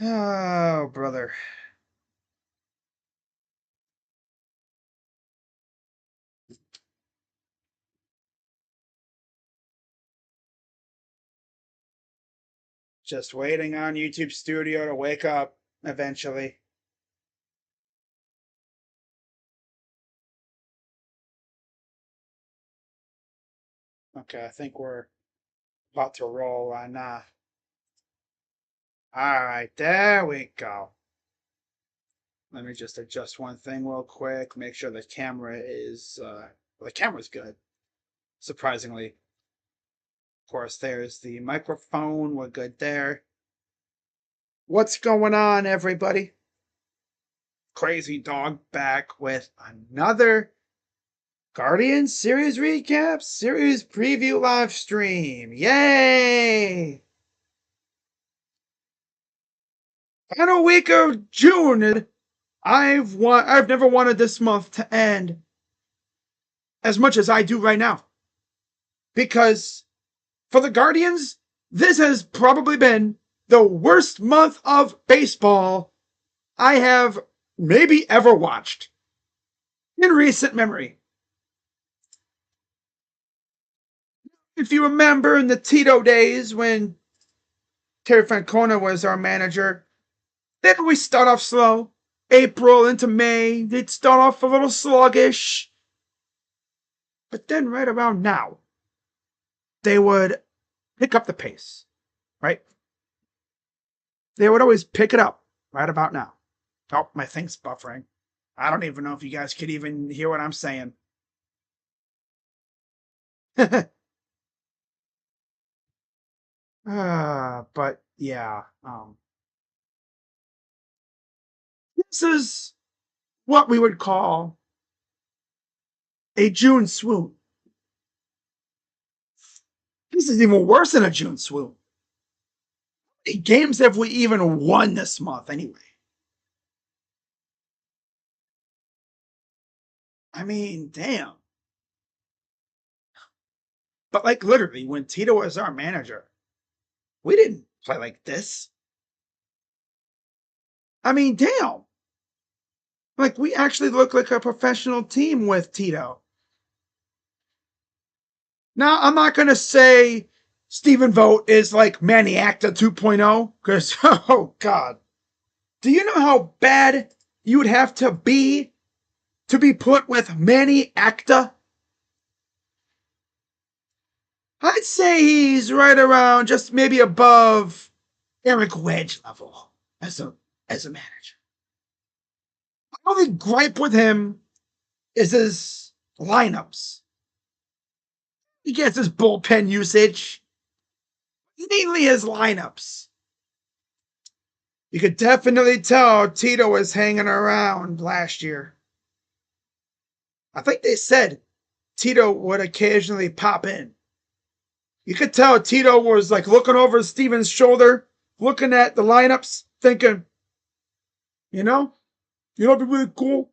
Oh, brother. Just waiting on YouTube Studio to wake up eventually. Okay, I think we're about to roll on. All right, there we go. Let me just adjust one thing real quick. Make sure the camera is. The camera's good. Surprisingly. Of course, there's the microphone. We're good there. What's going on, everybody? Crazy Dog back with another Guardians series recap, series preview live stream. Yay! Final week of June. I've never wanted this month to end as much as I do right now. Because for the Guardians, this has probably been the worst month of baseball I have maybe ever watched in recent memory. If you remember in the Tito days when Terry Francona was our manager, then we start off slow. April into May, they'd start off a little sluggish. But then right around now, they would pick up the pace, right? They would always pick it up right about now. Oh, my thing's buffering. I don't even know if you guys could even hear what I'm saying. But yeah, this is what we would call a June swoon. This is even worse than a June swoon. How many games have we even won this month anyway? I mean, damn. But like literally, when Tito was our manager, we didn't play like this. I mean, damn. Like we actually look like a professional team with Tito. Now, I'm not going to say Stephen Vogt is like Manny Acta 2.0, because, oh, God. Do you know how bad you would have to be put with Manny Acta? I'd say he's right around just maybe above Eric Wedge level as a manager. My only gripe with him is his lineups. He gets his bullpen usage, mainly his lineups. You could definitely tell Tito was hanging around last year. I think they said Tito would occasionally pop in. You could tell Tito was like looking over Steven's shoulder, looking at the lineups, thinking, you know, it'd be really cool.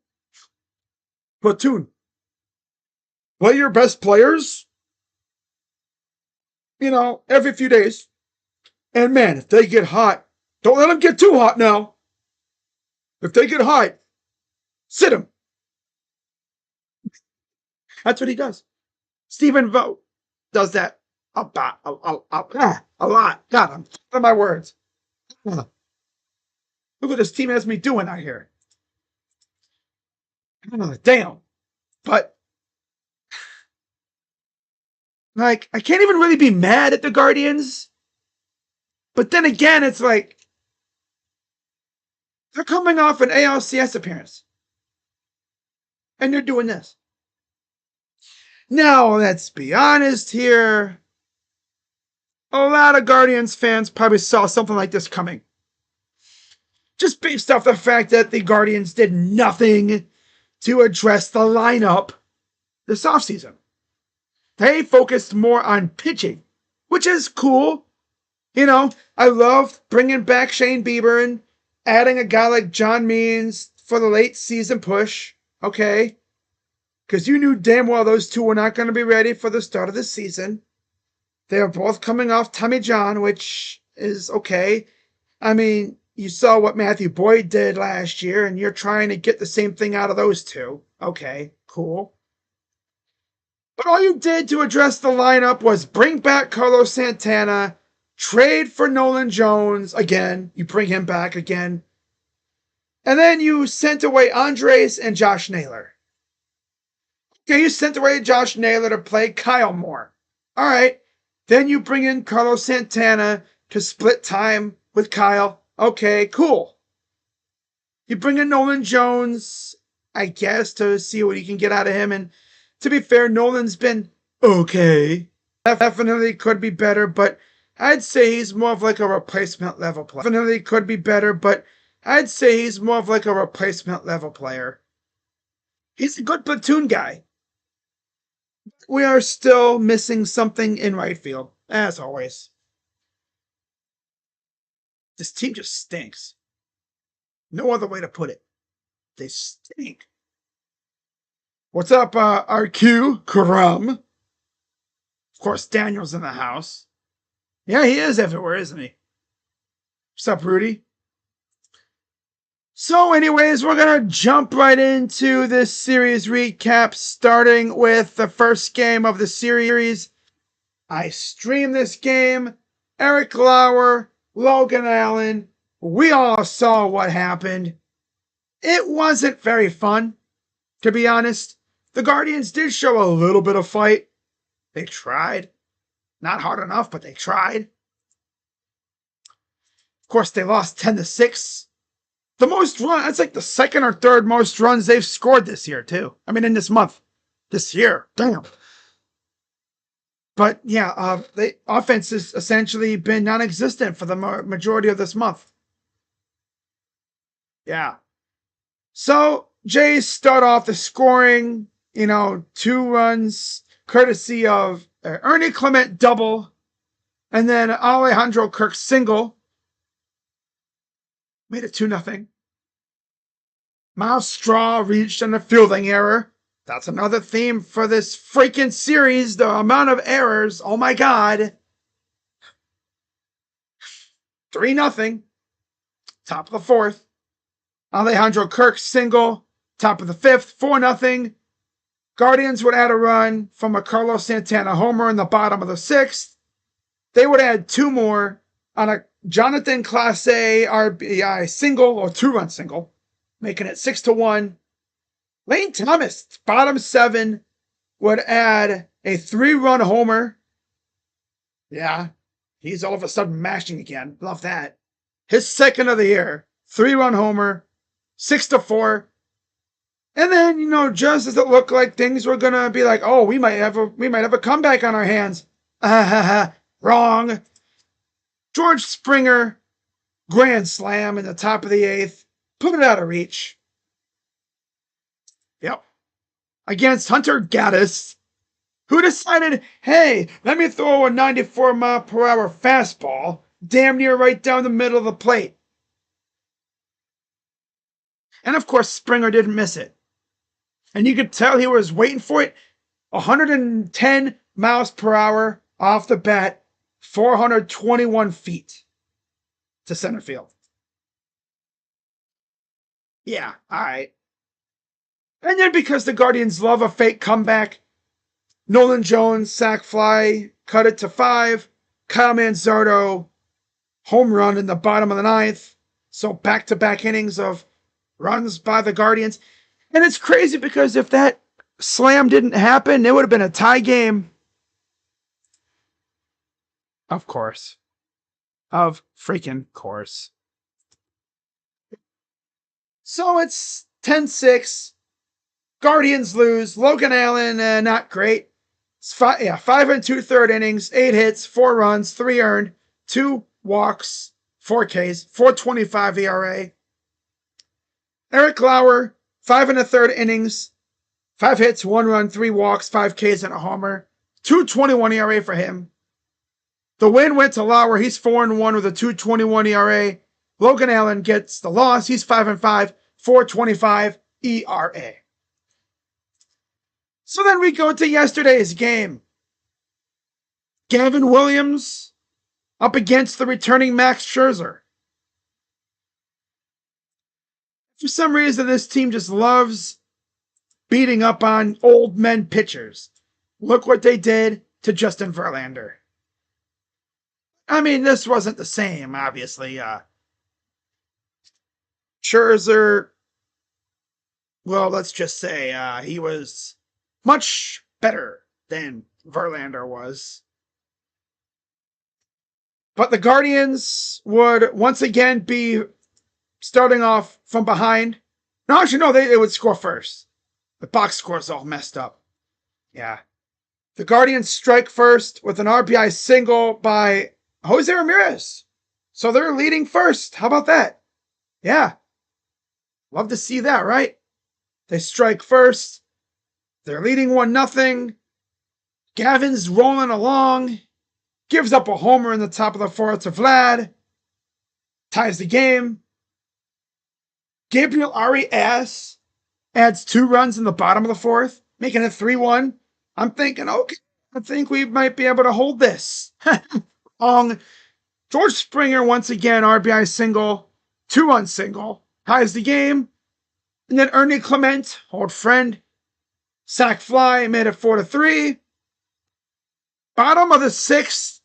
Platoon, play your best players, every few days. And man, if they get hot, don't let them get too hot now. If they get hot, sit them. That's what he does. Stephen Vogt does that a lot. God, I'm of my words. Look what this team has me doing out here. Damn. But like, I can't even really be mad at the Guardians. But then again, it's like they're coming off an ALCS appearance. And they're doing this. Now, let's be honest here. A lot of Guardians fans probably saw something like this coming. Just based off the fact that the Guardians did nothing to address the lineup this offseason. They focused more on pitching, which is cool. I loved bringing back Shane Bieber and adding a guy like John Means for the late season push. Okay. Because you knew damn well those two were not going to be ready for the start of the season. They are both coming off Tommy John, which is okay. I mean, you saw what Matthew Boyd did last year, and you're trying to get the same thing out of those two. Okay, cool. But all you did to address the lineup was bring back Carlos Santana, trade for Nolan Jones again. You bring him back again. And then you sent away Andres and Josh Naylor. Okay, you sent away Josh Naylor to play Kyle Moore. All right. Then you bring in Carlos Santana to split time with Kyle. Okay, cool. You bring in Nolan Jones, I guess, to see what you can get out of him. And to be fair, Nolan's been okay. Definitely could be better, but I'd say he's more of like a replacement level player. Definitely could be better, but I'd say he's more of like a replacement level player. He's a good platoon guy. We are still missing something in right field, as always. This team just stinks. No other way to put it. They stink. What's up, RQ? Karam? Of course, Daniel's in the house. Yeah, he is everywhere, isn't he? What's up, Rudy? So, anyways, we're going to jump right into this series recap, starting with the first game of the series. I streamed this game. Eric Lauer, Logan Allen. We all saw what happened. It wasn't very fun, to be honest. The Guardians did show a little bit of fight. They tried. Not hard enough, but they tried. Of course, they lost 10-6. The most run, that's like the second or third most runs they've scored this year, too. I mean, in this month. This year. Damn. But yeah, the offense has essentially been non-existent for the majority of this month. Yeah. So, Jays start off the scoring, 2 runs, courtesy of Ernie Clement double, and then Alejandro Kirk single. Made it 2-0. Miles Straw reached on a fielding error. That's another theme for this freaking series. The amount of errors. Oh my God. 3-0. Top of the fourth. Alejandro Kirk single. Top of the fifth. 4-0. Guardians would add a run from a Carlos Santana homer in the bottom of the sixth. They would add 2 more on a Jonathan Clase RBI single or 2-run single, making it 6-1. Lane Thomas, bottom 7, would add a 3-run homer. Yeah, he's all of a sudden mashing again. Love that. His second of the year, 3-run homer, 6-4. And then, just as it looked like things were gonna be like, oh, we might have a comeback on our hands. Wrong. George Springer, grand slam in the top of the 8th, put it out of reach. Yep. Against Hunter Gaddis, who decided, hey, let me throw a 94-mile-per-hour fastball damn near right down the middle of the plate. And of course, Springer didn't miss it. And you could tell he was waiting for it. 110 miles per hour off the bat, 421 feet to center field. Yeah, all right. And then because the Guardians love a fake comeback, Nolan Jones, sac fly, cut it to 5. Kyle Manzardo, home run in the bottom of the 9th. So back-to-back innings of runs by the Guardians. And it's crazy because if that slam didn't happen, it would have been a tie game. Of course. Of freaking course. So it's 10-6. Guardians lose. Logan Allen, not great. It's 5 2/3 innings, 8 hits, 4 runs, 3 earned, 2 walks, 4 Ks, 4.25 ERA. Eric Lauer, 5 1/3 innings, 5 hits, 1 run, 3 walks, 5 Ks, and a homer. 2.21 ERA for him. The win went to Lauer. He's 4-1 with a 2.21 ERA. Logan Allen gets the loss. He's 5-5, 4.25 ERA. So then we go to yesterday's game. Gavin Williams up against the returning Max Scherzer. For some reason, this team just loves beating up on old men pitchers. Look what they did to Justin Verlander. I mean, this wasn't the same, obviously. Scherzer, well, let's just say he was much better than Verlander was. But the Guardians would once again be starting off from behind. No, actually, no, they would score first. The box score's all messed up. Yeah. The Guardians strike first with an RBI single by Jose Ramirez. So they're leading first. How about that? Yeah. Love to see that, right? They strike first. They're leading 1-0. Gavin's rolling along. Gives up a homer in the top of the fourth to Vlad. Ties the game. Gabriel Arias adds 2 runs in the bottom of the fourth, making it 3-1. I'm thinking, okay, I think we might be able to hold this. George Springer, once again, RBI single, 2-run single, ties the game. And then Ernie Clement, old friend, sac fly, made it 4-3. Bottom of the 6th,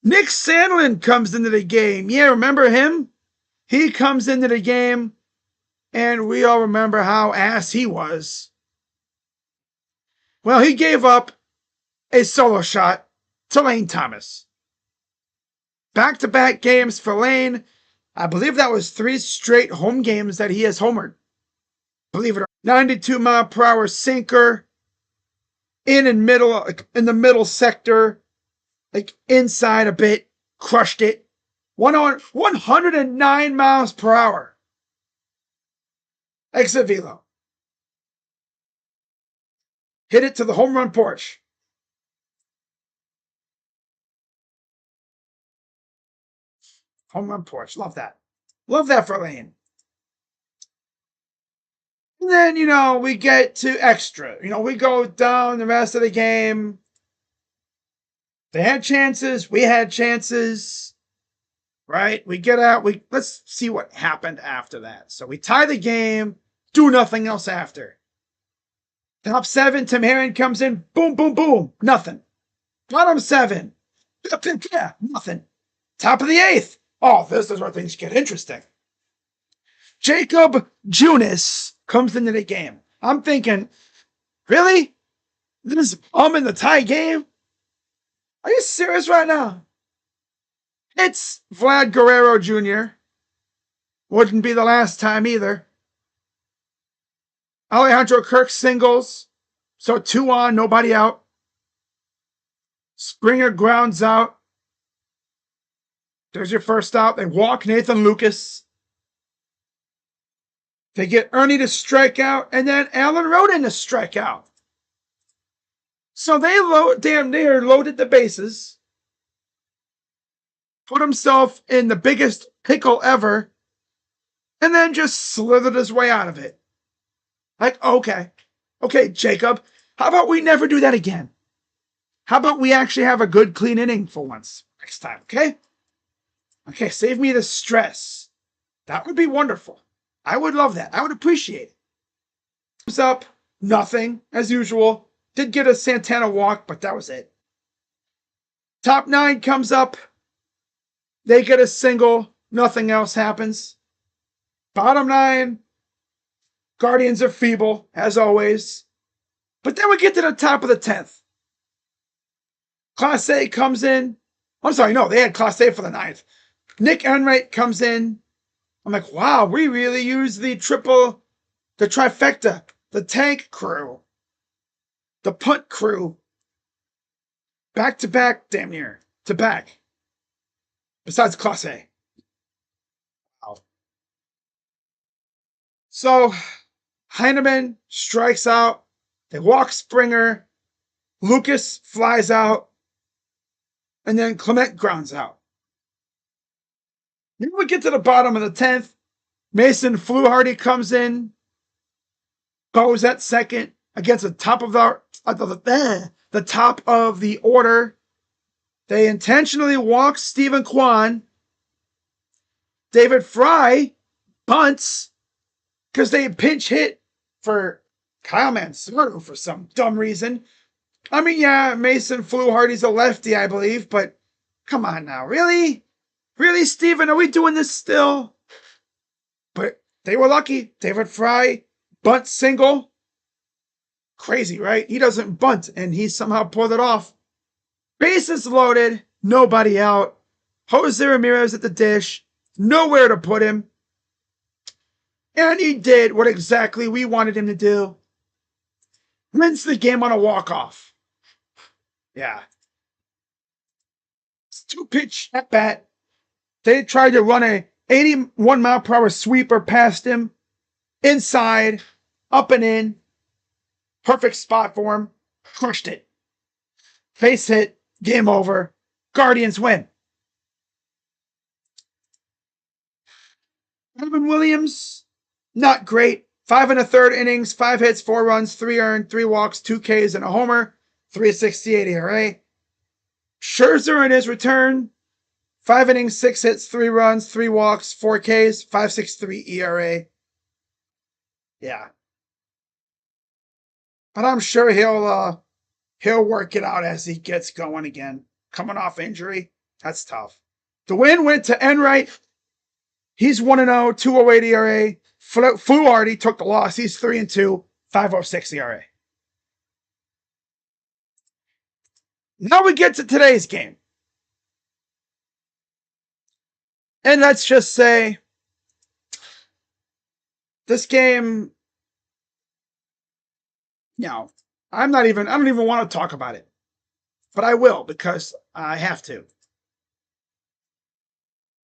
Nick Sandlin comes into the game. Yeah, remember him? He comes into the game, and we all remember how ass he was. Well, he gave up a solo shot to Lane Thomas. Back-to-back games for Lane. I believe that was 3 straight home games that he has homered. Believe it or not. 92-mile-per-hour sinker in the middle sector, like inside a bit, crushed it. 109 miles per hour. Exit velo. Hit it to the home run porch. Home run porch. Love that. Love that for Lane. And then, we get to extra. We go down the rest of the game. They had chances. We had chances. Right? We get out. Let's see what happened after that. So we tie the game. Do nothing else after. Top 7, Tim Herron comes in. Boom, boom, boom. Nothing. Bottom 7. Yeah, nothing. Top of the 8th. Oh, this is where things get interesting. Jacob Junis comes into the game. I'm thinking, really? This bum in the tie game? Are you serious right now? It's Vlad Guerrero Jr. Wouldn't be the last time either. Alejandro Kirk singles. So 2 on, nobody out. Springer grounds out. There's your first out. They walk Nathan Lucas. They get Ernie to strike out, and then Alan Rodin to strike out. So they damn near loaded the bases. Put himself in the biggest pickle ever, and then just slithered his way out of it. Like, okay, Jacob, how about we never do that again? How about we actually have a good, clean inning for once next time, okay? Okay, save me the stress. That would be wonderful. I would love that. I would appreciate it. Comes up, nothing, as usual. Did get a Santana walk, but that was it. Top 9 comes up. They get a single. Nothing else happens. Bottom 9. Guardians are feeble, as always. But then we get to the top of the 10th. Class A comes in. I'm sorry, no, they had Class A for the 9th. Nick Enright comes in. I'm like, wow, we really use the trifecta, the tank crew, the punt crew, back to back, damn near, to back, besides Class A. Wow. So, Heineman strikes out, they walk Springer, Lucas flies out, and then Clement grounds out. Then we get to the bottom of the 10th. Mason Fluharty comes in, goes at second against the top of the top of the order. They intentionally walk Stephen Kwan. David Fry bunts. because they pinch hit for Kyle Manzardo for some dumb reason. I mean, yeah, Mason Fluharty's a lefty, I believe, but come on now. Really? Really, Steven? Are we doing this still? But they were lucky. David Fry, bunt single. Crazy, right? He doesn't bunt, and he somehow pulled it off. Bases loaded, nobody out. Jose Ramirez at the dish, nowhere to put him. And he did what exactly we wanted him to do. Wins the game on a walk-off. Yeah. It's 2-pitch at bat. They tried to run a 81 mile per hour sweeper past him. Inside, up and in. Perfect spot for him. Crushed it. Face hit. Game over. Guardians win. Evan Williams, not great. 5 1/3 innings, 5 hits, 4 runs, 3 earned, 3 walks, 2 Ks, and a homer. 3.68 ERA. Scherzer in his return. 5 innings, 6 hits, 3 runs, 3 walks, 4 Ks, 5.63 ERA. Yeah. But I'm sure he'll work it out as he gets going again. Coming off injury, that's tough. The win went to Enright. He's 1-0, 2.08 ERA. Fluharty took the loss. He's 3-2, 5.06 ERA. Now we get to today's game. And let's just say this game, I don't even want to talk about it. But I will because I have to.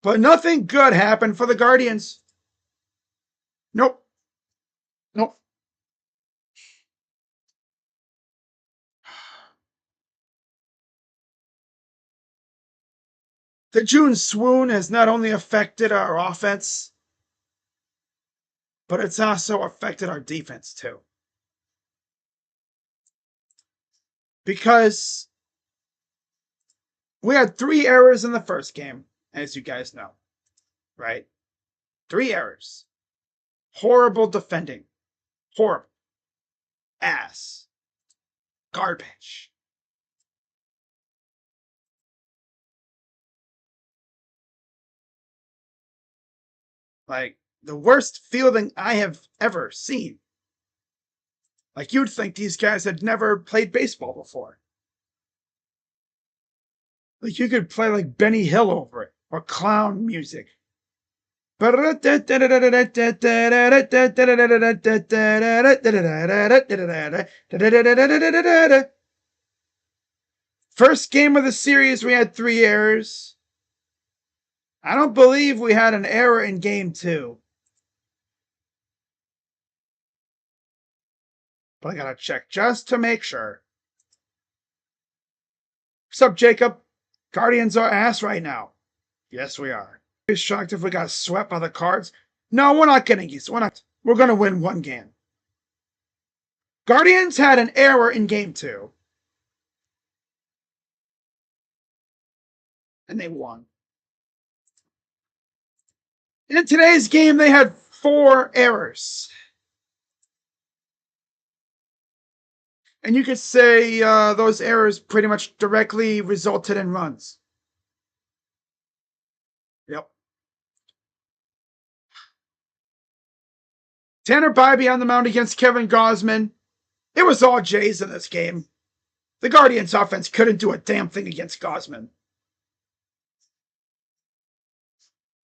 But nothing good happened for the Guardians. Nope. The June swoon has not only affected our offense, but it's also affected our defense too. Because we had 3 errors in the first game, as you guys know, right? 3 errors. Horrible defending. Horrible. Ass. Garbage. Like, the worst fielding I have ever seen. Like, you'd think these guys had never played baseball before. Like, you could play like Benny Hill over it, or clown music. First game of the series, we had 3 errors. I don't believe we had an error in game 2. But I gotta check just to make sure. What's up, Jacob? Guardians are ass right now. Yes, we are. Be shocked if we got swept by the Cards. No, we're not getting used. We're gonna win 1 game. Guardians had an error in game 2. And they won. In today's game, they had 4 errors. And you could say those errors pretty much directly resulted in runs. Yep. Tanner Bybee on the mound against Kevin Gausman. It was all Jays in this game. The Guardians offense couldn't do a damn thing against Gausman.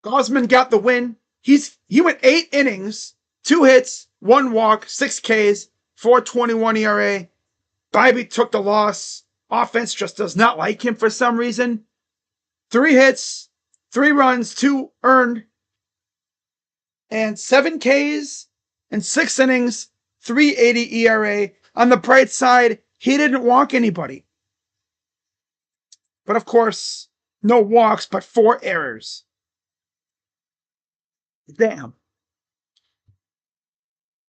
Gausman got the win. He went 8 innings, 2 hits, 1 walk, 6 Ks, 4.21 ERA. Bybee took the loss. Offense just does not like him for some reason. 3 hits, 3 runs, 2 earned, and 7 Ks and 6 innings, 3.80 ERA. On the bright side, he didn't walk anybody. But of course, no walks, but 4 errors. Damn.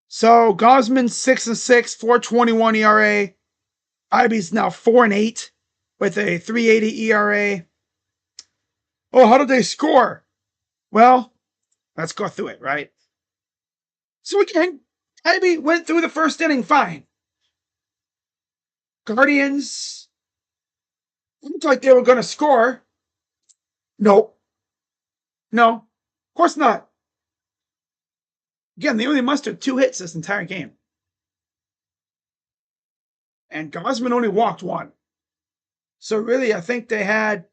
So Gausman 6-6, 4.21 ERA. Bybee's now 4-8 with a 3.80 ERA. Oh, how did they score? Well, let's go through it, right? So again, Ivy went through the first inning fine. Ivy went through the first inning fine. Guardians looked like they were going to score. No, no, of course not. Again, they only mustered 2 hits this entire game. And Gosman only walked 1. So really, I think they had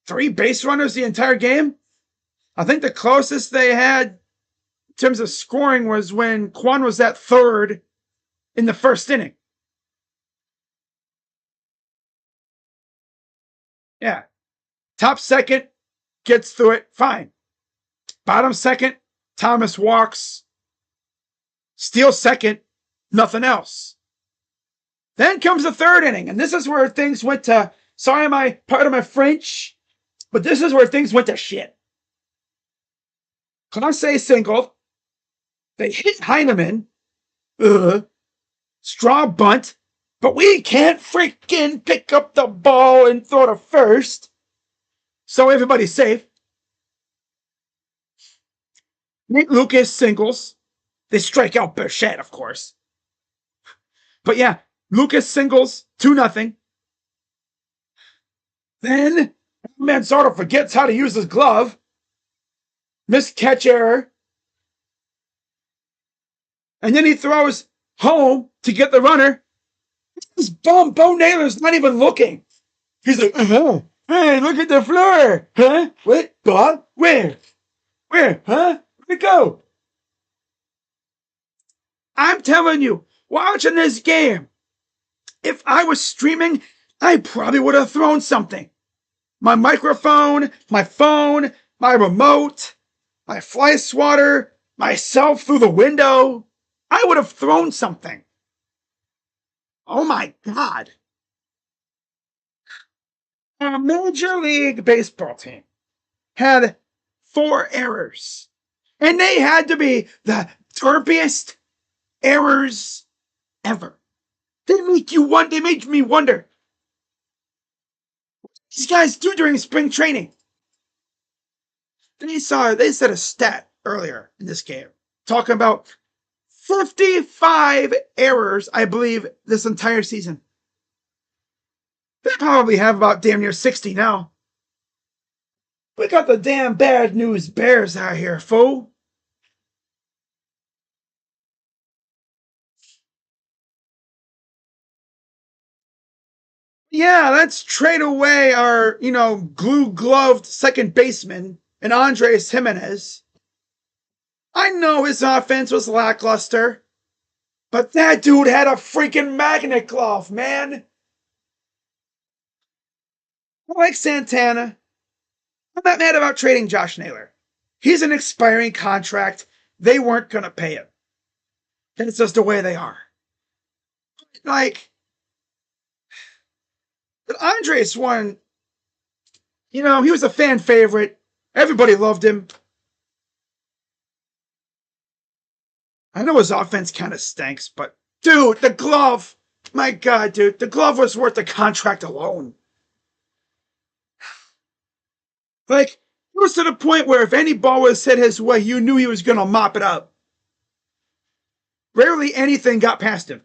3 base runners the entire game. I think the closest they had in terms of scoring was when Kwan was at third in the first inning. Yeah. Top second gets through it, fine. Bottom second, Thomas walks. Steal second, nothing else. Then comes the third inning, and this is where things went to, sorry, pardon my French, but this is where things went to shit. Clase single. They hit Heineman. Straw bunt. But we can't freaking pick up the ball and throw to first. So everybody's safe. Nate Lucas singles. They strike out Bichette, of course. But yeah, Lucas singles 2-0. Then Manzardo forgets how to use his glove. Missed catch error. And then he throws home to get the runner. This bum, Bo Naylor's not even looking. He's like, hey, look at the floor. Huh? What? Bob? Where? Where? Huh? Where'd it go? I'm telling you, watching this game, if I was streaming, I probably would have thrown something. My microphone, my phone, my remote, my fly swatter, myself through the window. I would have thrown something. Oh my God. A Major League Baseball team had 4 errors. And they had to be the derpiest errors ever. They make me wonder. What these guys do during spring training. They said a stat earlier in this game talking about 55 errors, I believe, this entire season. They probably have about damn near 60 now. We got the damn bad news bears out here, fool. Yeah, let's trade away our, glue-gloved second baseman and Andres Jimenez. I know his offense was lackluster, but that dude had a freaking magnet glove, man. I like Santana. I'm not mad about trading Josh Naylor. He's an expiring contract. They weren't going to pay him. That's just the way they are. Like, but Andres won. He was a fan favorite. Everybody loved him. I know his offense kind of stinks, but dude, the glove. My God, dude, the glove was worth the contract alone. Like, it was to the point where if any ball was hit his way, you knew he was going to mop it up. Rarely anything got past him.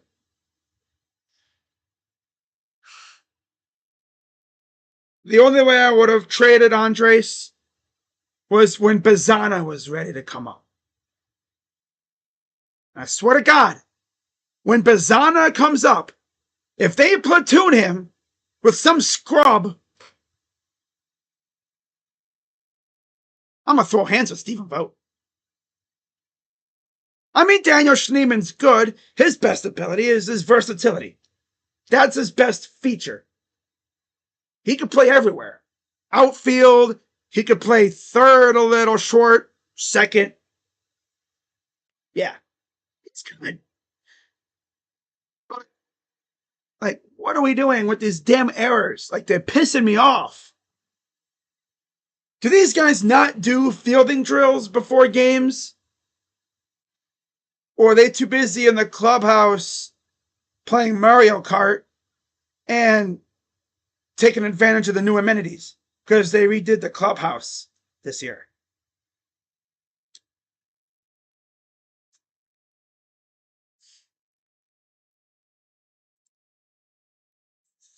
The only way I would have traded Andres was when Bazana was ready to come up. I swear to God, when Bazana comes up, if they platoon him with some scrub, I'm going to throw hands with Stephen Vogt. I mean, Daniel Schneeman's good. His best ability is his versatility. That's his best feature. He could play everywhere. Outfield, he could play third a little short, second. Yeah, he's good. But, like, what are we doing with these damn errors? Like, they're pissing me off. Do these guys not do fielding drills before games? Or are they too busy in the clubhouse playing Mario Kart and taking advantage of the new amenities? Because they redid the clubhouse this year.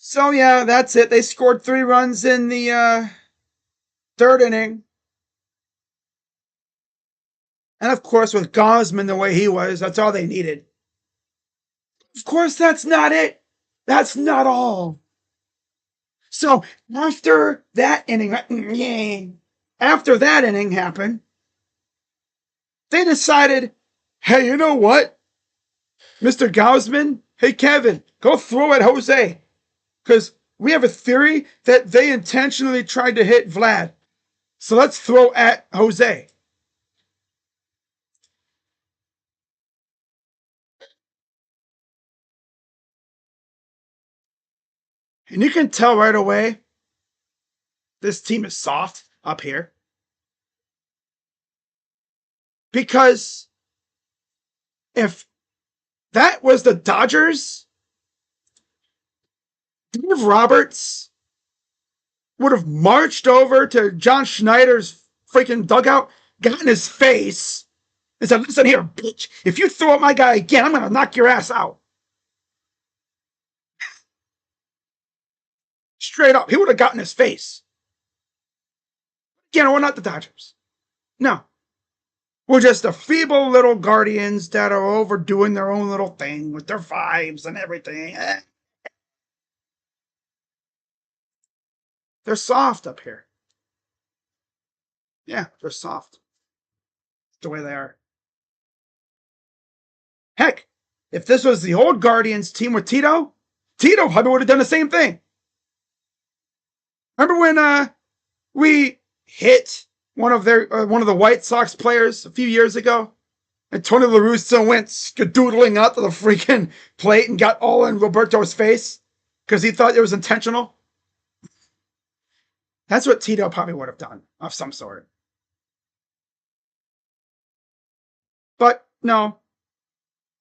So yeah, that's it. They scored 3 runs in the third inning. And of course, with Gosman the way he was, that's all they needed. Of course, that's not it. That's not all. So after that inning, after that inning happened, they decided, hey, you know what, Mr. Gosman? Hey, Kevin, go throw at Jose. Because we have a theory that they intentionally tried to hit Vlad. So let's throw at Jose. And you can tell right away this team is soft up here. Because if that was the Dodgers, Dave Roberts would have marched over to John Schneider's freaking dugout, got in his face, and said, listen here, bitch. If you throw at my guy again, I'm going to knock your ass out. Straight up. He would have gotten his face. Again, we're not the Dodgers. No. We're just the feeble little Guardians that are overdoing their own little thing with their vibes and everything. They're soft up here. Yeah, they're soft. The way they are. Heck, if this was the old Guardians team with Tito probably would have done the same thing. Remember when we hit one of the White Sox players a few years ago, and Tony La Russa went skadoodling out to the freaking plate and got all in Roberto's face because he thought it was intentional? That's what Tito probably would have done of some sort. But no.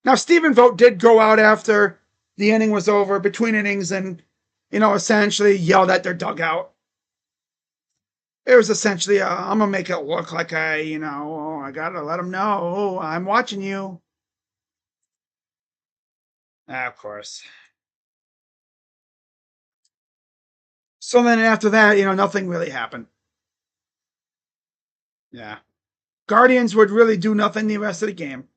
Now, Stephen Vogt did go out after the inning was over, between innings, and, essentially yelled at their dugout. It was essentially, I'm going to make it look like I got to let them know, I'm watching you. Of course. So then after that, nothing really happened. Yeah. Guardians would really do nothing the rest of the game.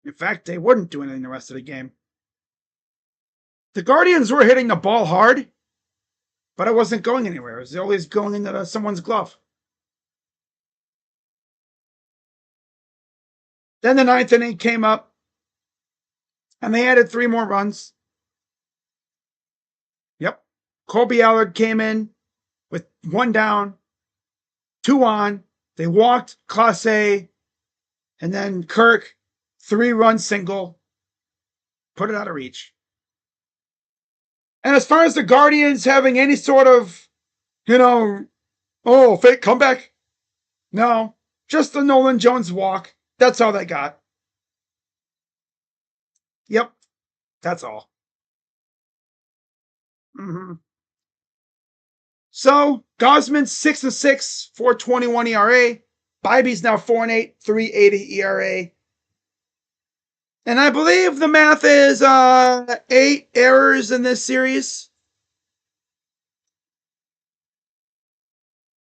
In fact, they wouldn't do anything the rest of the game. The Guardians were hitting the ball hard, but it wasn't going anywhere. It was always going into someone's glove. Then the ninth inning came up, and they added 3 more runs. Yep. Colby Allard came in with 1 down, 2 on. They walked Clase, and then Kirk, 3-run single, put it out of reach. And as far as the Guardians having any sort of, fake comeback, no, just the Nolan Jones walk. That's all they got. Yep, that's all. Mm-hmm. So Gosman's 6-6, 4.21 ERA. Bybee's now 4-8, 3.80 ERA. And I believe the math is 8 errors in this series.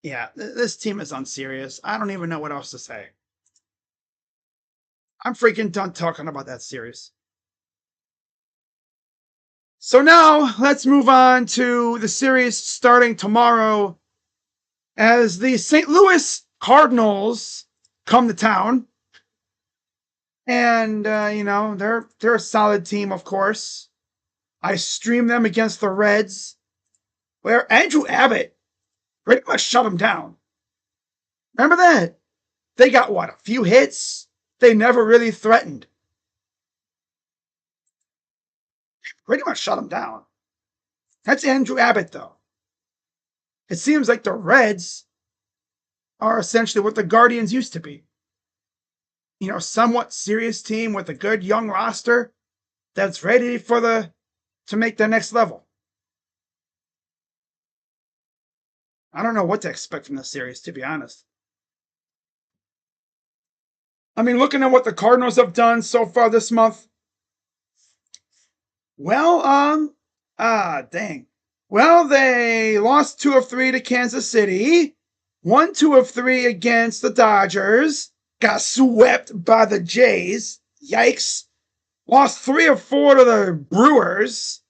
Yeah, this team is unserious. I don't even know what else to say. I'm freaking done talking about that series. So now let's move on to the series starting tomorrow as the St. Louis Cardinals come to town. And, they're a solid team, of course. I streamed them against the Reds, where Andrew Abbott pretty much shut them down. Remember that? They got, a few hits? They never really threatened. Pretty much shut them down. That's Andrew Abbott, though. It seems like the Reds are essentially what the Guardians used to be. Somewhat serious team with a good young roster that's ready to make their next level. I don't know what to expect from this series, to be honest. I mean, looking at what the Cardinals have done so far this month, Well, dang. Well, they lost 2 of 3 to Kansas City, won 2 of 3 against the Dodgers, got swept by the Jays. Yikes. Lost 3 of 4 to the Brewers,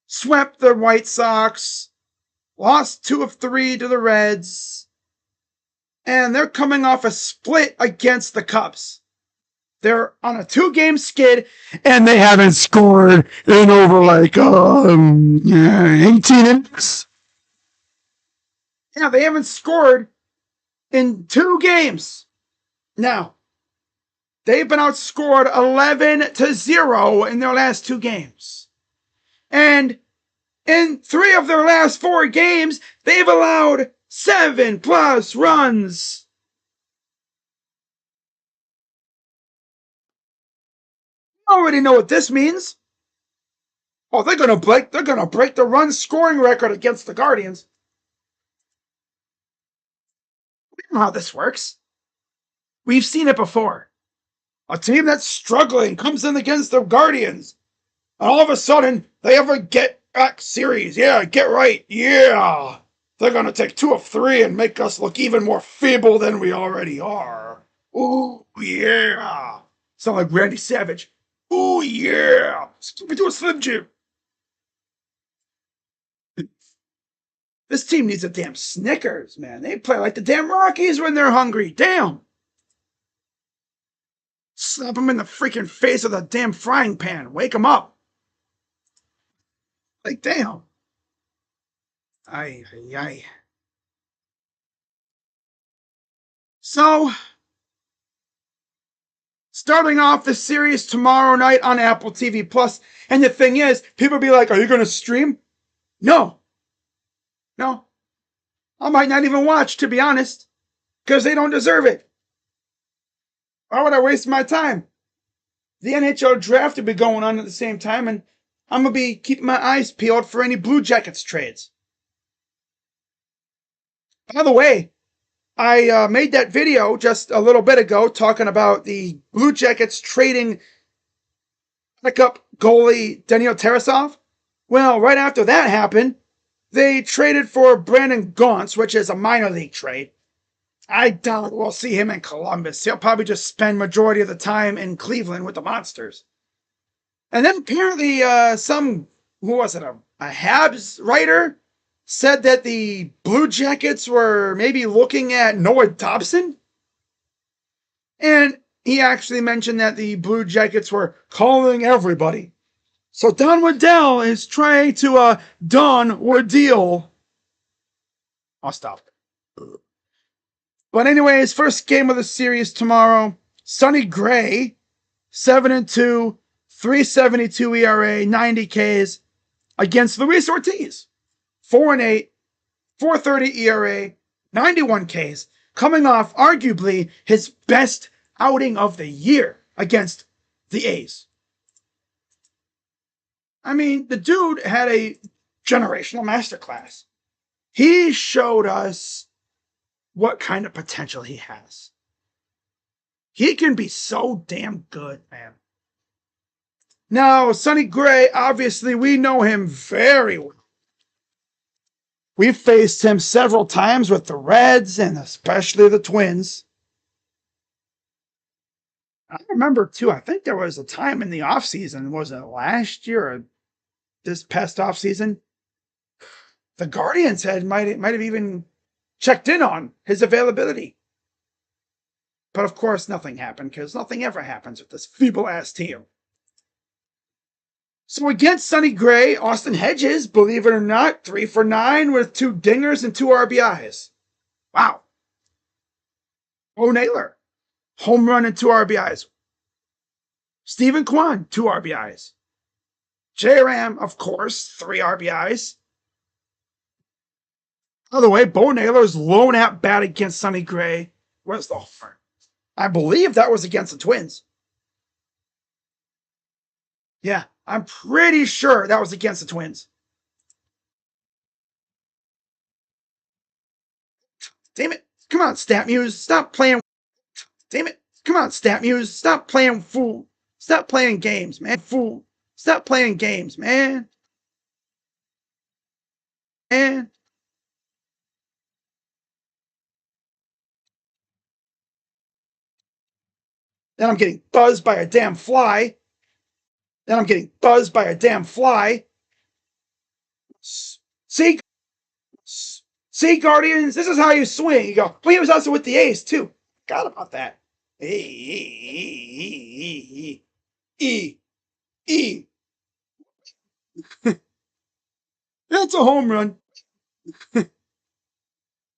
swept the White Sox, lost 2 of 3 to the Reds, and they're coming off a split against the Cubs. They're on a 2-game skid, and they haven't scored in over 18 innings. Yeah, they haven't scored in 2 games. Now, they've been outscored 11-0 in their last 2 games. And in 3 of their last 4 games, they've allowed 7+ runs. I already know what this means. Oh, they're gonna break the run scoring record against the Guardians. We know how this works. We've seen it before. A team that's struggling comes in against the Guardians, and all of a sudden they have a get back series. Yeah, get right. Yeah. They're gonna take 2 of 3 and make us look even more feeble than we already are. Ooh, yeah. Sound like Randy Savage. Ooh, yeah. Let me do a Slim Jim. This team needs a damn Snickers, man. They play like the damn Rockies when they're hungry. Damn. Slap them in the freaking face with a damn frying pan. Wake them up. Like, damn. Ay, ay, ay. So, starting off the series tomorrow night on Apple TV Plus. And the thing is, people be like, are you going to stream? No. No. I might not even watch, to be honest. Because they don't deserve it. Why would I waste my time? The NHL draft will be going on at the same time, and I'm going to be keeping my eyes peeled for any Blue Jackets trades. By the way, I made that video just a little bit ago talking about the Blue Jackets trading pickup goalie Daniil Tarasov. Well, right after that happened, they traded for Brandon Gaunce, which is a minor league trade. I doubt we'll see him in Columbus. He'll probably just spend majority of the time in Cleveland with the Monsters. And then apparently who was it, a Habs writer said that the Blue Jackets were maybe looking at Noah Dobson. And he actually mentioned that the Blue Jackets were calling everybody. So Don Waddell is trying to Don Waddell. I'll stop. But anyways, first game of the series tomorrow. Sonny Gray, 7-2, 3.72 ERA, 90 Ks against Luis Ortiz, 4-8, 4.30 ERA, 91 Ks, coming off arguably his best outing of the year against the A's. I mean, the dude had a generational masterclass. He showed us what kind of potential he has. He can be so damn good, man. Now, Sonny Gray, obviously, we know him very well. We've faced him several times with the Reds and especially the Twins. I remember, too, I think there was a time in the offseason, was it last year or this past offseason? The Guardians might have even checked in on his availability. But of course, nothing happened because nothing ever happens with this feeble-ass team. So against Sonny Gray, Austin Hedges, believe it or not, 3 for 9 with 2 dingers and 2 RBIs. Wow. Bo Naylor, home run and 2 RBIs. Stephen Kwan, 2 RBIs. J-Ram, of course, 3 RBIs. By the way, Bo Naylor's lone at bat against Sonny Gray was the homer. I believe that was against the Twins. Yeah, I'm pretty sure that was against the Twins. Damn it. Come on, Stat Muse. Stop playing. Damn it. Come on, Stat Muse. Stop playing fool. Stop playing games, man. Fool. Stop playing games, man. Man. Then I'm getting buzzed by a damn fly. Then I'm getting buzzed by a damn fly. See, see, Guardians, this is how you swing. You go, well, he was also with the A's, too. Forgot about that. E. That's a home run.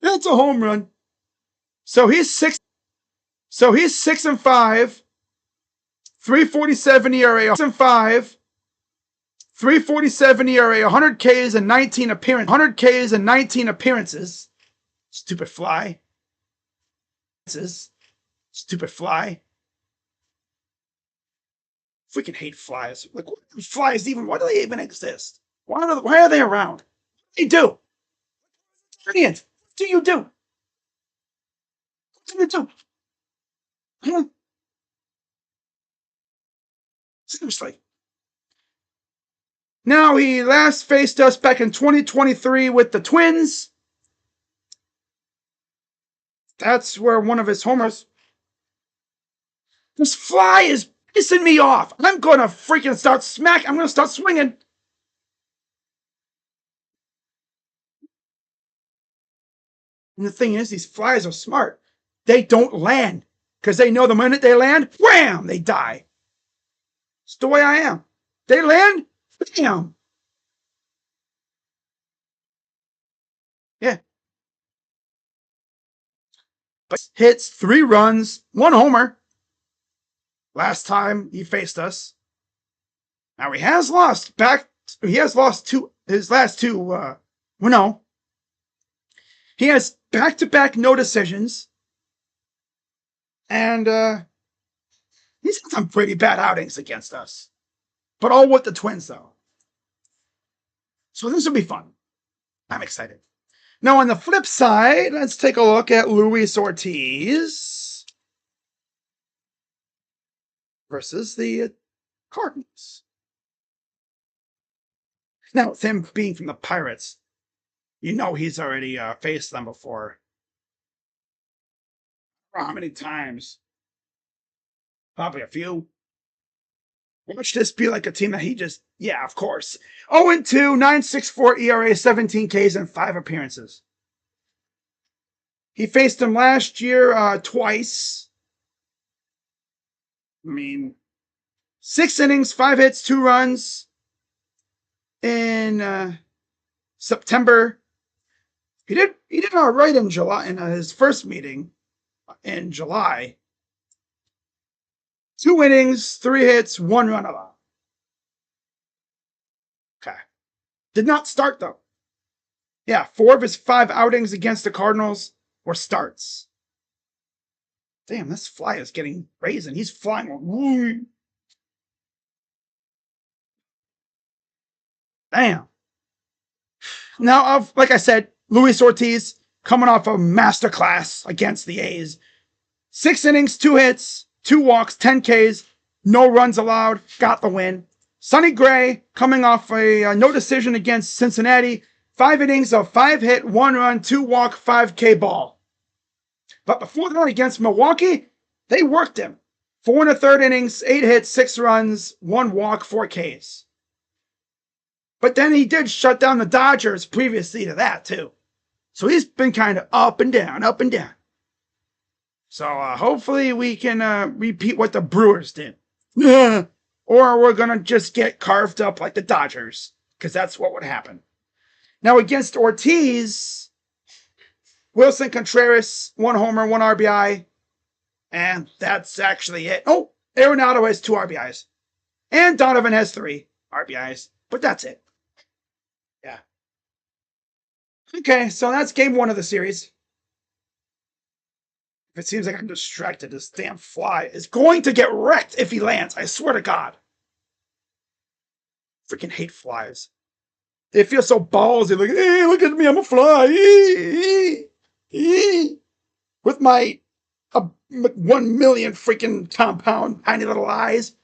That's a home run. So he's 6-5, 3.47 ERA, 6-5, 3.47 ERA, 100 Ks and 19 appearances. 100 Ks and 19 appearances. Stupid fly. Stupid fly. Freaking hate flies. Like, what do flies even? Why do they even exist? Why are they around? They do. What do you do? What do you do? Huh? Seriously. Now, he last faced us back in 2023 with the Twins. That's where one of his homers. This fly is pissing me off. I'm gonna freaking start I'm gonna start swinging. And the thing is, these flies are smart. They don't land because they know the minute they land, wham, they die. It's the way I am. They land, bam. Yeah. Hits, 3 runs, 1 homer. Last time he faced us. Now he has lost his last two. Well, no. He has back-to-back no decisions. And he's had some pretty bad outings against us. But all with the Twins, though. So this will be fun. I'm excited. Now, on the flip side, let's take a look at Luis Ortiz versus the Cardinals. Now, with him being from the Pirates, you know he's already faced them before. I don't know how many times. Probably a few. Watch this be like a team that he just, yeah, of course. 0-2, 9.64 ERA, 17 Ks, and 5 appearances. He faced him last year twice. I mean, 6 innings, 5 hits, 2 runs in September. He did all right in July in his first meeting in July. 2 innings, 3 hits, 1 run allowed. Okay. Did not start though. Yeah, 4 of his 5 outings against the Cardinals were starts. Damn, this fly is getting brazen. He's flying. Damn. Now, like I said, Luis Ortiz coming off a masterclass against the A's. 6 innings, 2 hits, 2 walks, 10 Ks, no runs allowed, got the win. Sonny Gray coming off a no decision against Cincinnati. 5 innings of 5 hit, 1 run, 2 walk, 5K ball. But before that, against Milwaukee, they worked him. 4 1/3 innings, 8 hits, 6 runs, 1 walk, 4 Ks. But then he did shut down the Dodgers previously to that, too. So he's been kind of up and down, up and down. So hopefully we can repeat what the Brewers did. Or we're going to just get carved up like the Dodgers, because that's what would happen. Now against Ortiz, Wilson Contreras, 1 homer, 1 RBI. And that's actually it. Oh, Arenado has 2 RBIs. And Donovan has 3 RBIs. But that's it. Yeah. Okay, so that's game 1 of the series. If it seems like I'm distracted, this damn fly is going to get wrecked if he lands. I swear to God. Freaking hate flies. They feel so ballsy. Like, hey, look at me, I'm a fly. With my 1 million freaking compound tiny little eyes.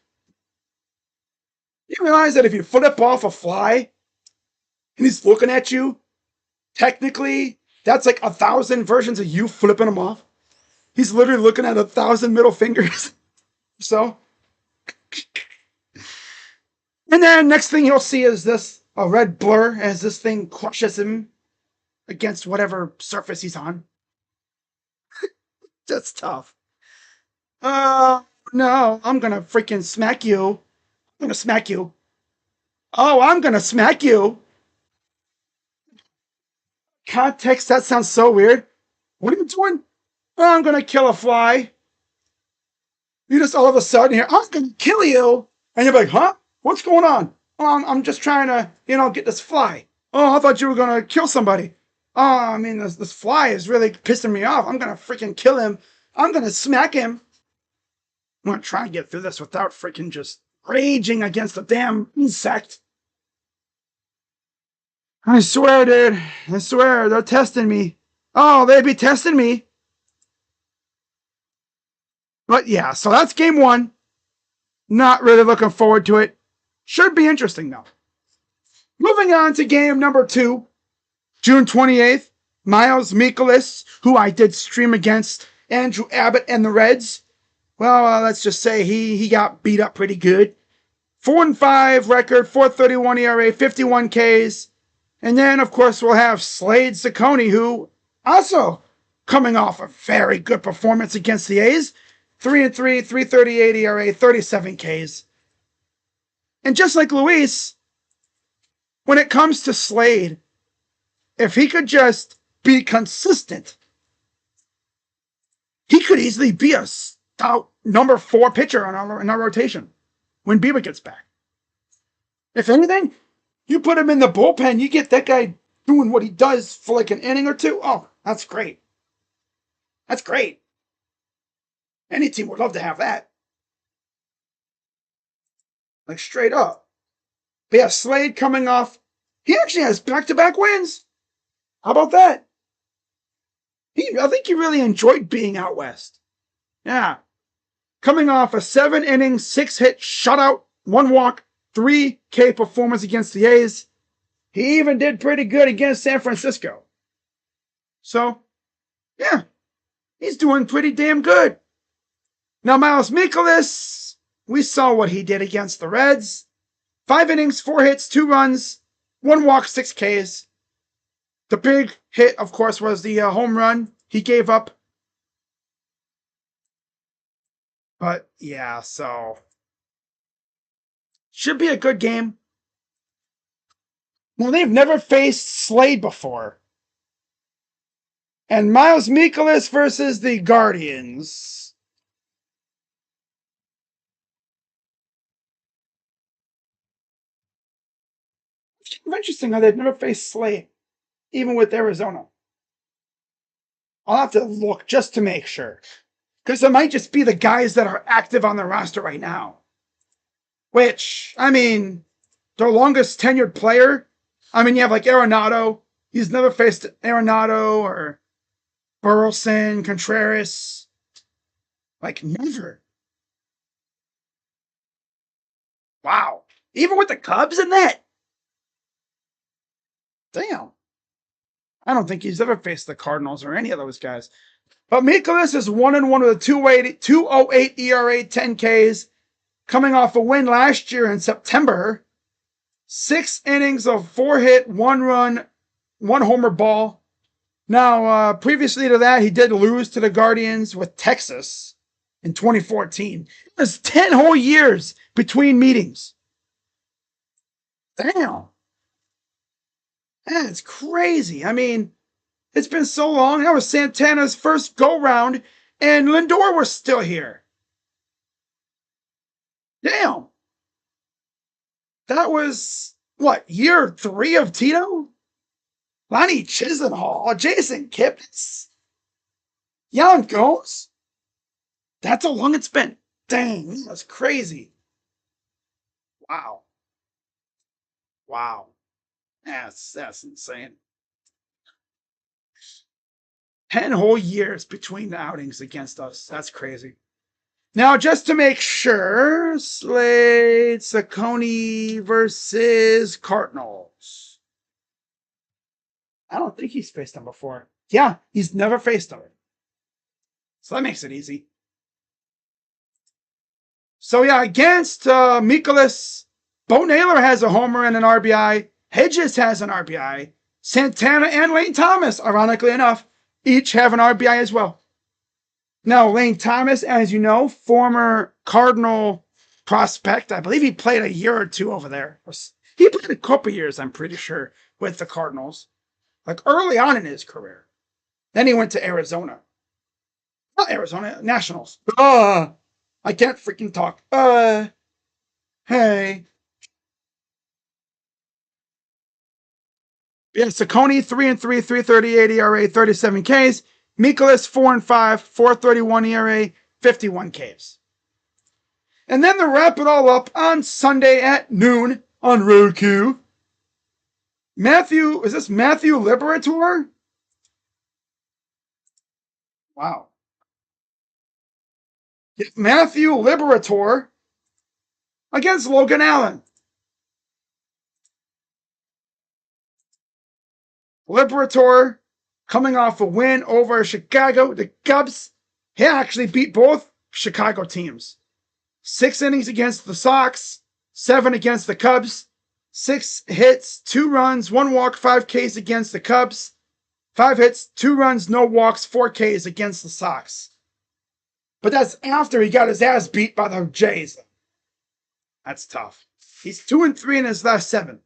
You realize that if you flip off a fly and he's looking at you, technically that's like 1,000 versions of you flipping him off. He's literally looking at 1,000 middle fingers. So, and then next thing you'll see is this a red blur as this thing crushes him against whatever surface he's on. That's tough. No, I'm gonna freaking smack you. I'm gonna smack you. Oh, I'm gonna smack you. Context, that sounds so weird. What are you doing? Oh, I'm gonna kill a fly. You just all of a sudden here, I'm gonna kill you. And you're like, huh? What's going on? Oh, I'm just trying to, get this fly. Oh, I thought you were gonna kill somebody. Oh, I mean, this fly is really pissing me off. I'm gonna freaking kill him. I'm gonna smack him. I'm gonna try and get through this without freaking just raging against the damn insect. I swear, dude. I swear, they're testing me. Oh, they'd be testing me. But yeah, so that's game one. Not really looking forward to it. Should be interesting, though. Moving on to game number 2, June 28th. Miles Mikolas, who I did stream against Andrew Abbott and the Reds. Well, let's just say he got beat up pretty good. 4-5 record, 4.31 ERA, 51 Ks. And then, of course, we'll have Slade Ciccone, who also coming off a very good performance against the A's. 3-3, 3.38 ERA, 37 Ks. And just like Luis, when it comes to Slade, if he could just be consistent, he could easily be a stout number 4 pitcher in our rotation when Bieber gets back. If anything, you put him in the bullpen, you get that guy doing what he does for like an inning or two. Oh, that's great. That's great. Any team would love to have that. Like straight up. But yeah, Slade coming off. He actually has back-to-back wins. How about that? I think he really enjoyed being out west. Yeah. Coming off a 7-inning, 6-hit shutout, 1 walk, 3K performance against the A's. He even did pretty good against San Francisco. So, yeah, he's doing pretty damn good. Now, Miles Mikolas, we saw what he did against the Reds. 5 innings, 4 hits, 2 runs, 1 walk, 6 Ks. The big hit, of course, was the home run he gave up. But, yeah, so should be a good game. Well, they've never faced Slade before. And Miles Mikolas versus the Guardians. It's kind of interesting how they've never faced Slade, even with Arizona. I'll have to look just to make sure. Because it might just be the guys that are active on the roster right now. Which, I mean, their longest tenured player, I mean, you have like Arenado. He's never faced Arenado or Burleson, Contreras. Like, never. Wow. Even with the Cubs in that? Damn. I don't think he's ever faced the Cardinals or any of those guys. But Mikolas is 1-1 with a 2.08 ERA, 10 Ks, coming off a win last year in September. 6 innings of 4-hit, 1 run, 1 homer ball. Now, previously to that, he did lose to the Guardians with Texas in 2014. There's 10 whole years between meetings. Damn. That's crazy. I mean, it's been so long. That was Santana's first go-round, and Lindor was still here. Damn. That was, what, year 3 of Tito? Lonnie Chisenhall, Jason Kipnis, Jan Gomes. That's how long it's been. Dang, that's crazy. Wow. Wow. That's insane. 10 whole years between the outings against us. That's crazy. Now, just to make sure, Slade Saccone versus Cardinals. I don't think he's faced them before. Yeah, he's never faced them. So that makes it easy. So yeah, against Mikolas, Bo Naylor has a homer and an RBI. Hedges has an RBI. Santana and Lane Thomas, ironically enough, each have an RBI as well. Now, Lane Thomas, as you know, former Cardinal prospect. I believe he played a year or two over there. He played a couple years, I'm pretty sure, with the Cardinals, like early on in his career. Then he went to Arizona. Not Arizona, Nationals. I can't freaking talk. Hey. Yeah, Saccone 3-3, 338 ERA, 37 Ks. Mikolas 4-5, 431 ERA, 51 Ks. And then to wrap it all up on Sunday at noon on Roku, is this Matthew Liberator? Wow. Matthew Liberator against Logan Allen. Liberator coming off a win over Chicago, the Cubs. He actually beat both Chicago teams. 6 innings against the Sox, 7 against the Cubs, 6 hits, 2 runs, 1 walk, 5 Ks against the Cubs, 5 hits, 2 runs, no walks, 4 Ks against the Sox. But that's after he got his ass beat by the Jays. That's tough. He's 2-3 in his last 7.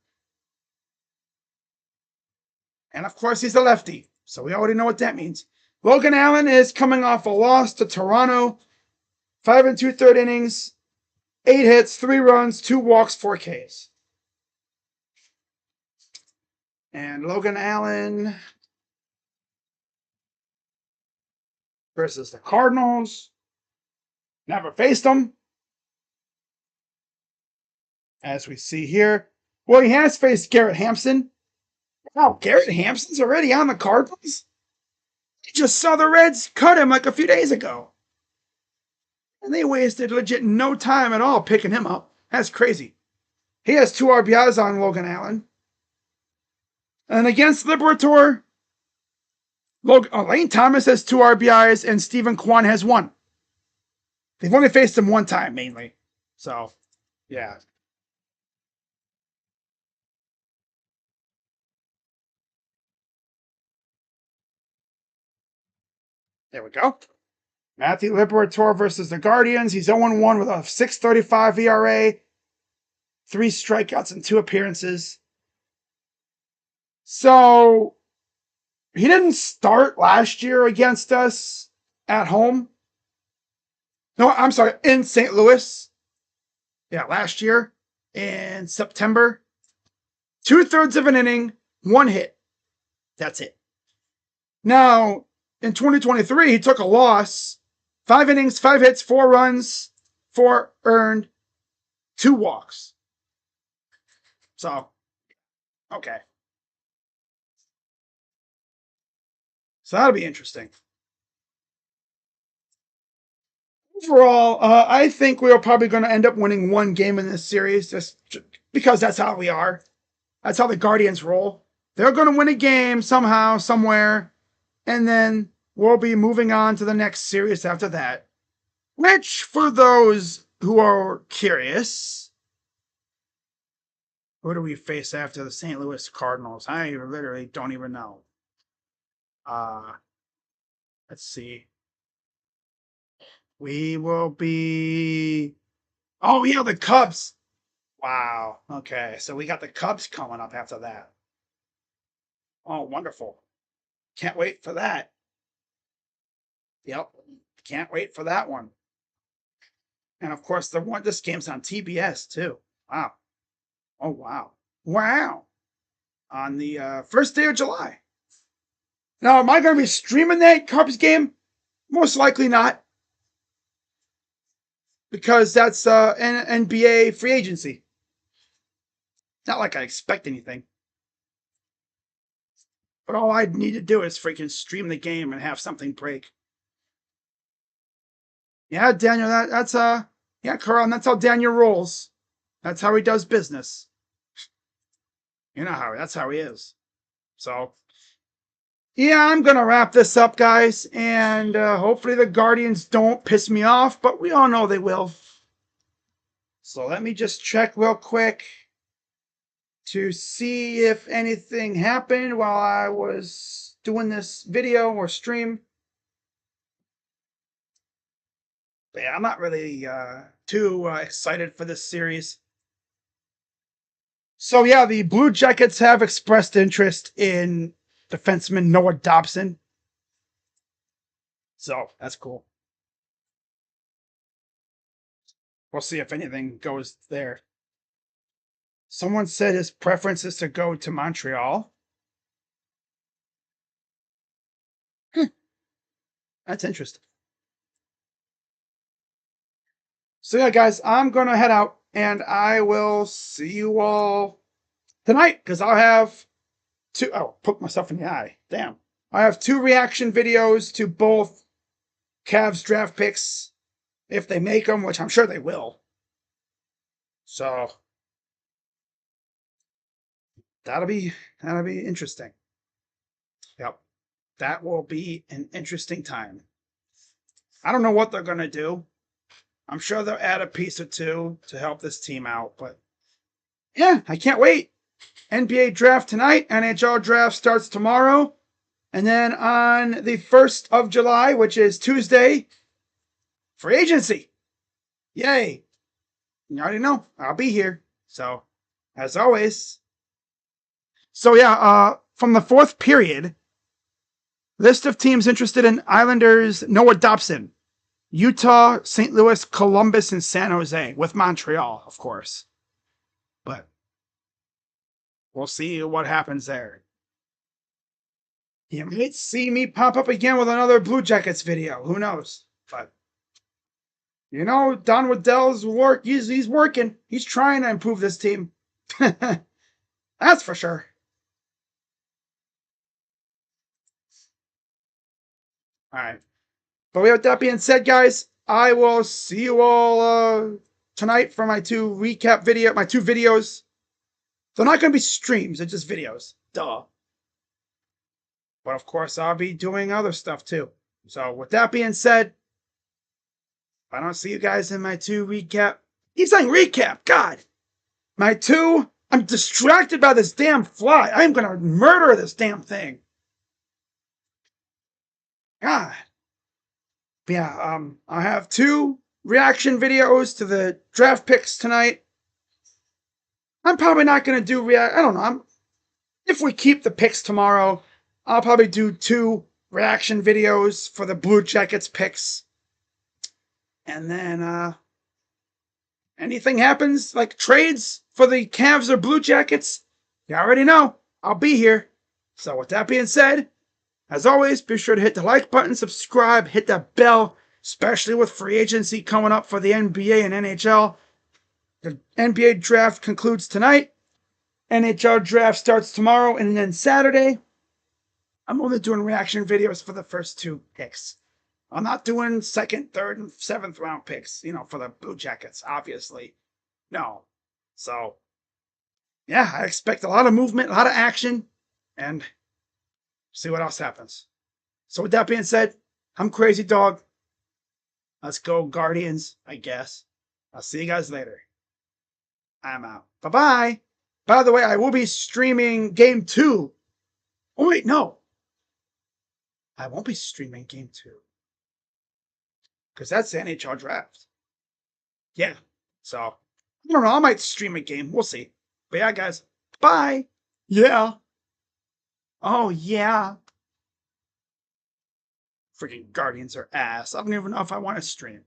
And of course, he's a lefty, so we already know what that means. Logan Allen is coming off a loss to Toronto, 5 2/3 innings, 8 hits, 3 runs, 2 walks, 4 Ks. And Logan Allen versus the Cardinals. Never faced them, as we see here. Well, he has faced Garrett Hampson. Wow, Garrett Hampson's already on the Cardinals? He just saw the Reds cut him like a few days ago. And they wasted legit no time at all picking him up. That's crazy. He has 2 RBIs on Logan Allen. And against Liberator, Lane Thomas has 2 RBIs and Stephen Kwan has 1. They've only faced him 1 time, mainly. So, yeah. There we go. Matthew Liberator versus the Guardians. He's 0-1 with a 6.35 ERA, 3 strikeouts and 2 appearances. So he didn't start last year against us at home. No, I'm sorry, in St. Louis. Yeah, last year in September. 2/3 of an inning, 1 hit. That's it. Now, in 2023, he took a loss. 5 innings, 5 hits, 4 runs, 4 earned, 2 walks. So, okay. So that'll be interesting. Overall, I think we are probably going to end up winning 1 game in this series just because that's how we are. That's how the Guardians roll. They're going to win a game somehow, somewhere, and then we'll be moving on to the next series after that. Which, for those who are curious, who do we face after the St. Louis Cardinals? I literally don't even know. Let's see. We will be. Oh, yeah, the Cubs. Wow. Okay. So we got the Cubs coming up after that. Oh, wonderful. Can't wait for that. Yep. Can't wait for that one. And of course, this game's on TBS too. Wow. Oh, wow. Wow. On the first day of July. Now, am I going to be streaming that Cubs game? Most likely not. Because that's an NBA free agency. Not like I expect anything. But all I need to do is freaking stream the game and have something break. Yeah, Daniel, that's yeah, Carl, that's how Daniel rolls. That's how he does business. You know how that's how he is. So yeah, I'm gonna wrap this up, guys, and hopefully the Guardians don't piss me off, but we all know they will. So let me just check real quick to see if anything happened while I was doing this video or stream. But yeah, I'm not really too excited for this series. So yeah, the Blue Jackets have expressed interest in defenseman Noah Dobson. So that's cool. We'll see if anything goes there. Someone said his preference is to go to Montreal. That's interesting. So yeah, guys, I'm gonna head out and I will see you all tonight because I'll have two. Oh, poke myself in the eye. Damn. I have two reaction videos to both Cavs draft picks if they make them, which I'm sure they will. So that'll be interesting. Yep. That will be an interesting time. I don't know what they're gonna do. I'm sure they'll add a piece or two to help this team out, but yeah, I can't wait. NBA draft tonight, NHL draft starts tomorrow. And then on the 1st of July, which is Tuesday, free agency. Yay. You already know, I'll be here. So, as always. So, yeah, from the fourth period, list of teams interested in Islanders, Noah Dobson, Utah, St. Louis, Columbus, and San Jose, with Montreal, of course. But we'll see what happens there. You might see me pop up again with another Blue Jackets video. Who knows? But you know, Don Waddell's work. He's working. He's trying to improve this team. That's for sure. All right. But with that being said, guys, I will see you all tonight for my two videos. They're not going to be streams. They're just videos. Duh. But of course, I'll be doing other stuff too. So with that being said, if I don't see you guys in my two recap. Keep saying recap. God. My two. I'm distracted by this damn fly. I'm going to murder this damn thing. God. Yeah, I have two reaction videos to the draft picks tonight. I'm probably not going to do react. I don't know. If we keep the picks tomorrow, I'll probably do two reaction videos for the Blue Jackets picks. And then, anything happens, like trades for the Cavs or Blue Jackets, you already know. I'll be here. So with that being said, as always, be sure to hit the like button, subscribe, hit that bell, especially with free agency coming up for the NBA and NHL. The NBA draft concludes tonight. NHL draft starts tomorrow and then Saturday. I'm only doing reaction videos for the first two picks. I'm not doing second, third, and seventh round picks, for the Blue Jackets, obviously. No. So, yeah, I expect a lot of movement, a lot of action, and see what else happens. So with that being said, I'm Crazy Dog. Let's go Guardians, I guess. I'll see you guys later. I'm out. Bye-bye. By the way, I will be streaming Game 2. Oh, wait, no. I won't be streaming Game 2. Because that's the NHL draft. Yeah. So, I don't know. I might stream a game. We'll see. But yeah, guys. Bye. Yeah. Oh, yeah. Freaking Guardians are ass. I don't even know if I want to stream.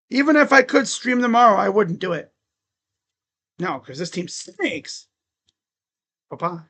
Even if I could stream tomorrow, I wouldn't do it. No, because this team stinks. Bye-bye.